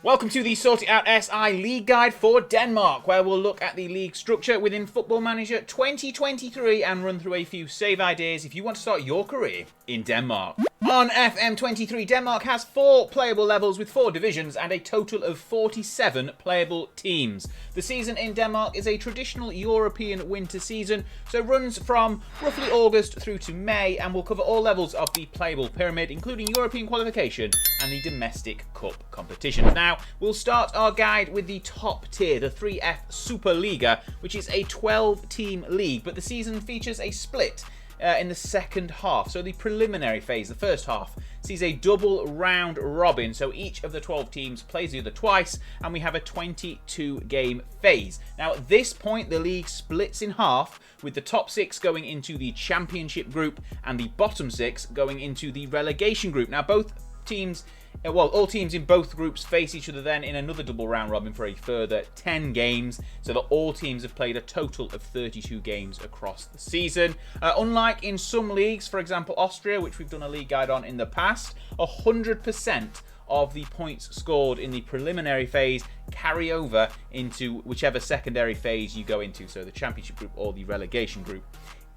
Welcome to the Sort It Out SI League Guide for Denmark, where we'll look at the league structure within Football Manager 2023 and run through a few save ideas if you want to start your career in Denmark. On FM23, Denmark has 4 playable levels with 4 divisions and a total of 47 playable teams. The season in Denmark is a traditional European winter season, so runs from roughly August through to May and will cover all levels of the playable pyramid, including European qualification and the domestic cup competitions. Now, we'll start our guide with the top tier, the 3F Superliga, which is a 12-team league, but the season features a split in the second half. So the preliminary phase, the first half, sees a double round robin. So each of the 12 teams plays the other twice, and we have a 22-game phase. Now at this point, the league splits in half, with the top 6 going into the championship group and the bottom 6 going into the relegation group. Now both teams, all teams in both groups face each other then in another double round robin for a further 10 games, so that all teams have played a total of 32 games across the season. Unlike in some leagues, for example Austria, which we've done a league guide on in the past, 100% of the points scored in the preliminary phase carry over into whichever secondary phase you go into, so the championship group or the relegation group.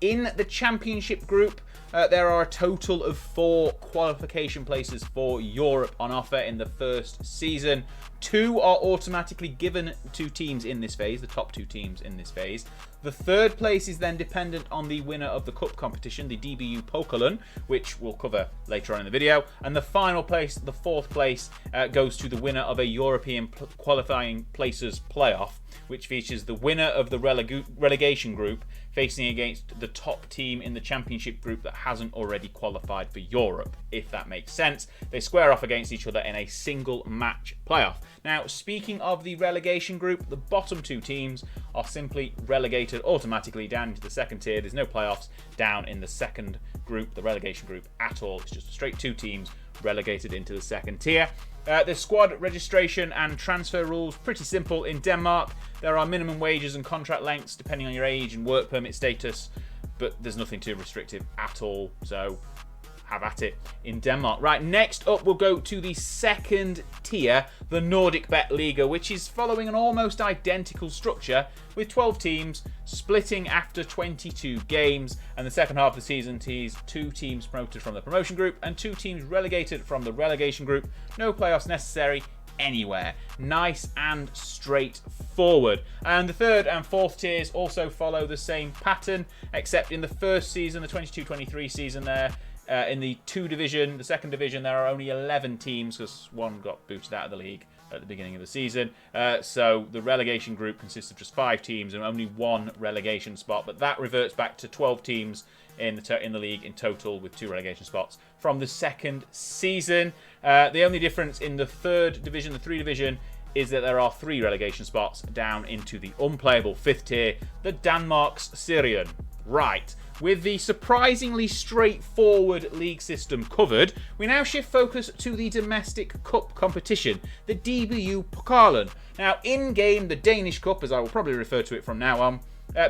In the championship group, there are a total of 4 qualification places for Europe on offer in the first season. 2 are automatically given to teams in this phase, the top 2 teams in this phase. The third place is then dependent on the winner of the cup competition, the DBU Pokalen, which we'll cover later on in the video. And the final place, the 4th place, goes to the winner of a European qualifying places playoff, which features the winner of the relegation group facing against the top team in the championship group that hasn't already qualified for Europe, if that makes sense. They square off against each other in a single match playoff. Now, speaking of the relegation group, the bottom 2 teams are simply relegated automatically down into the second tier. There's no playoffs down in the second group, the relegation group, at all. It's just straight 2 teams relegated into the second tier. The squad registration and transfer rules, pretty simple in Denmark. There are minimum wages and contract lengths depending on your age and work permit status, but there's nothing too restrictive at all, so have at it in Denmark. Right, next up we'll go to the second tier, the Nordic Bet Liga, which is following an almost identical structure with 12 teams splitting after 22 games, and the second half of the season sees 2 teams promoted from the promotion group and 2 teams relegated from the relegation group. No playoffs necessary anywhere. Nice and straightforward. And the third and fourth tiers also follow the same pattern, except in the first season, the 22-23 season there, in the the second division, there are only 11 teams because one got booted out of the league at the beginning of the season. So the relegation group consists of just 5 teams and only 1 relegation spot, but that reverts back to 12 teams in the league in total with 2 relegation spots from the second season. The only difference in the third division, the 3 division, is that there are 3 relegation spots down into the unplayable 5th tier, the Danmarks Serien. Right. With the surprisingly straightforward league system covered, we now shift focus to the domestic cup competition, the DBU Pokalen. Now, in-game, the Danish Cup, as I will probably refer to it from now on,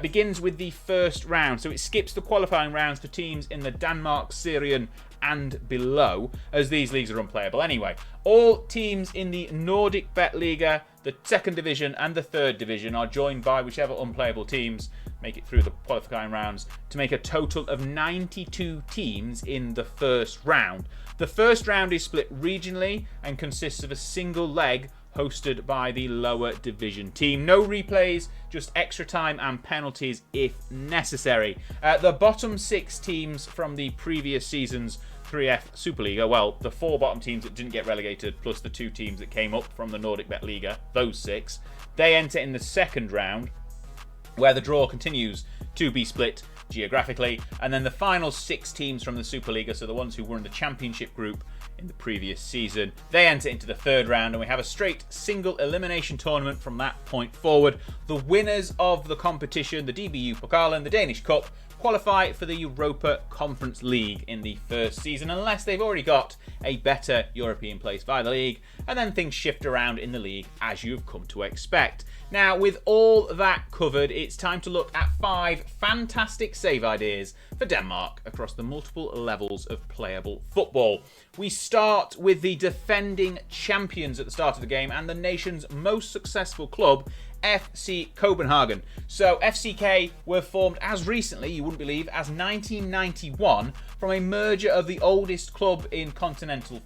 begins with the first round. So it skips the qualifying rounds for teams in the Danmark, Serien and below, as these leagues are unplayable anyway. All teams in the Nordic Bet Liga, the second division and the third division are joined by whichever unplayable teams make it through the qualifying rounds to make a total of 92 teams in the first round. The first round is split regionally and consists of a single leg hosted by the lower division team. No replays, just extra time and penalties if necessary. The bottom 6 teams from the previous season's 3F Superliga, well, the 4 bottom teams that didn't get relegated plus the 2 teams that came up from the Nordic Bet Liga, those 6, they enter in the second round, where the draw continues to be split geographically, and then the final 6 teams from the Superliga, so the ones who were in the championship group in the previous season, they enter into the third round, and we have a straight single elimination tournament from that point forward. The winners of the competition, the DBU Pokalen, the Danish Cup, qualify for the Europa Conference League in the first season, unless they've already got a better European place via the league, and then things shift around in the league as you've come to expect. Now, with all that covered, it's time to look at 5 fantastic save ideas for Denmark across the multiple levels of playable football. We start with the defending champions at the start of the game and the nation's most successful club, FC Copenhagen. So FCK were formed as recently, you wouldn't believe, as 1991 from a merger of the oldest club in continental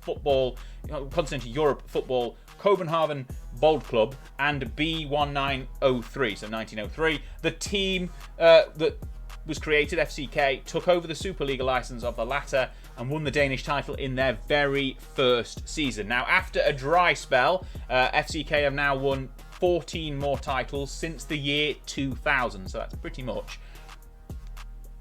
Europe football, Copenhagen Bold Club, and B1903, so 1903. The team that was created, FCK, took over the Superliga license of the latter and won the Danish title in their very first season. Now, after a dry spell, FCK have now won 14 more titles since the year 2000, so that's pretty much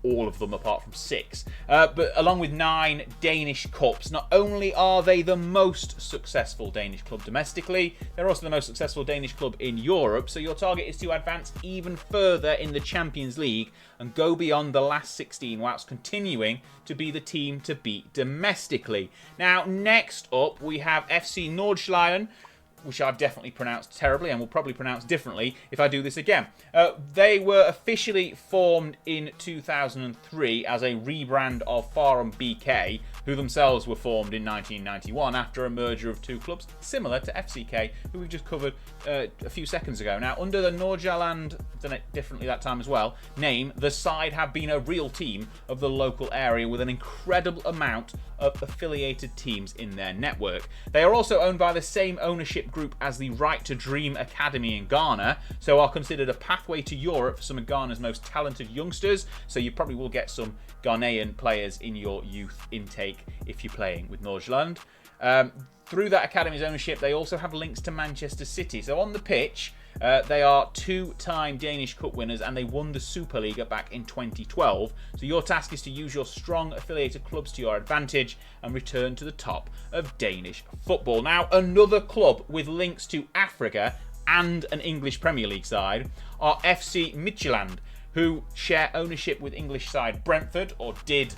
all of them apart from 6. But along with 9 Danish Cups, not only are they the most successful Danish club domestically, they're also the most successful Danish club in Europe, so your target is to advance even further in the Champions League and go beyond the last 16 whilst continuing to be the team to beat domestically. Now, next up we have FC Nordsjælland, which I've definitely pronounced terribly and will probably pronounce differently if I do this again. They were officially formed in 2003 as a rebrand of Farum BK, who themselves were formed in 1991 after a merger of 2 clubs, similar to FCK, who we just covered a few seconds ago. Now, under the Nordsjælland, done it differently that time as well, name, the side have been a real team of the local area with an incredible amount of affiliated teams in their network. They are also owned by the same ownership group as the Right to Dream Academy in Ghana, so are considered a pathway to Europe for some of Ghana's most talented youngsters, so you probably will get some Ghanaian players in your youth intake if you're playing with Nordsjælland. Through that academy's ownership, they also have links to Manchester City, so on the pitch, they are 2-time Danish Cup winners and they won the Superliga back in 2012. So your task is to use your strong affiliated clubs to your advantage and return to the top of Danish football. Now, another club with links to Africa and an English Premier League side are FC Midtjylland, who share ownership with English side Brentford, or did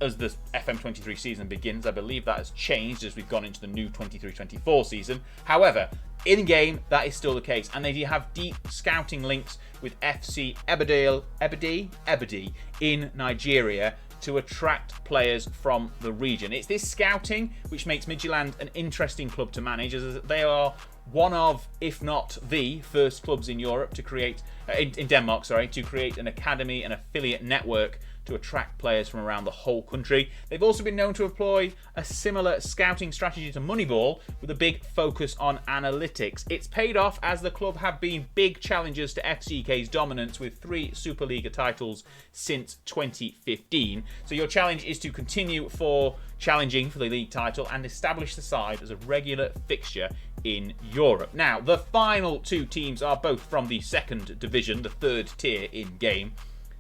as the FM23 season begins. I believe that has changed as we've gone into the new 23-24 season. However, in-game, that is still the case, and they do have deep scouting links with FC Ebede in Nigeria to attract players from the region. It's this scouting which makes Midtjylland an interesting club to manage, as they are one of, if not the first clubs in Europe to create, in Denmark, to create an academy and affiliate network to attract players from around the whole country. They've also been known to employ a similar scouting strategy to Moneyball with a big focus on analytics. It's paid off as the club have been big challengers to FCK's dominance with 3 Superliga titles since 2015. So your challenge is to continue challenging for the league title and establish the side as a regular fixture in Europe. Now, the final 2 teams are both from the second division, the third tier in game.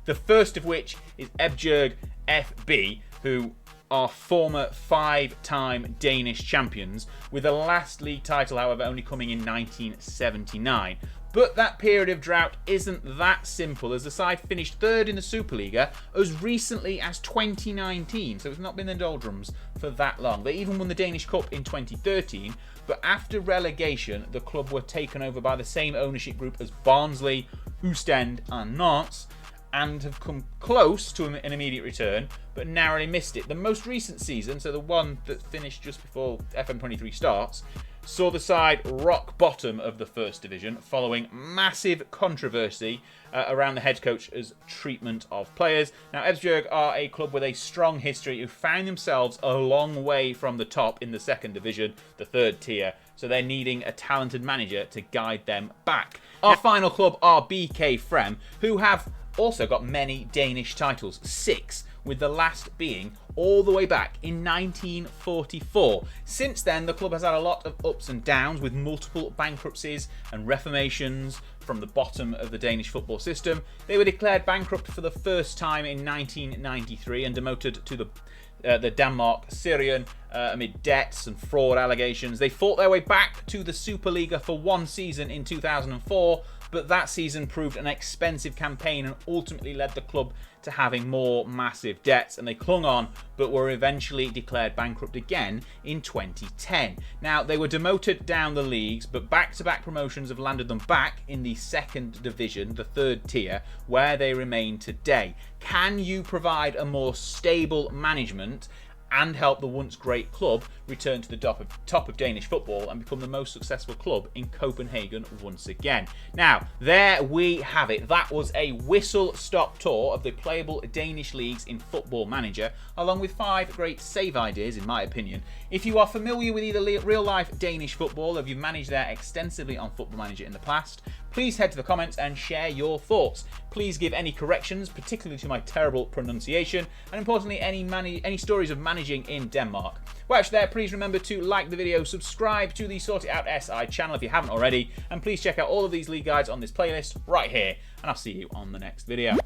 The first of which is Ebjerg FB, who are former 5-time Danish champions, with the last league title, however, only coming in 1979. But that period of drought isn't that simple, as the side finished 3rd in the Superliga as recently as 2019, so it's not been in the doldrums for that long. They even won the Danish Cup in 2013, but after relegation, the club were taken over by the same ownership group as Barnsley, Ostend and Nantes, and have come close to an immediate return, but narrowly missed it. The most recent season, so the one that finished just before FM23 starts, saw the side rock bottom of the first division following massive controversy around the head coach's treatment of players. Now, Ebjerg are a club with a strong history who found themselves a long way from the top in the second division, the third tier, so they're needing a talented manager to guide them back. Our final club are BK Frem, who have also got many Danish titles, 6, with the last being all the way back in 1944. Since then, the club has had a lot of ups and downs with multiple bankruptcies and reformations from the bottom of the Danish football system. They were declared bankrupt for the first time in 1993 and demoted to the Denmark Syrian amid debts and fraud allegations. They fought their way back to the Superliga for one season in 2004, but that season proved an expensive campaign and ultimately led the club to having more massive debts, and they clung on but were eventually declared bankrupt again in 2010. Now, they were demoted down the leagues, but back-to-back promotions have landed them back in the second division, the third tier, where they remain today. Can you provide a more stable management and help the once great club return to the top of Danish football and become the most successful club in Copenhagen once again? Now, there we have it. That was a whistle-stop tour of the playable Danish leagues in Football Manager, along with 5 great save ideas, in my opinion. If you are familiar with either real-life Danish football, or if you've managed there extensively on Football Manager in the past, please head to the comments and share your thoughts. Please give any corrections, particularly to my terrible pronunciation, and importantly, any stories of managing in Denmark. Whilst there, please remember to like the video, subscribe to the Sort It Out SI channel if you haven't already, and please check out all of these league guides on this playlist right here, and I'll see you on the next video.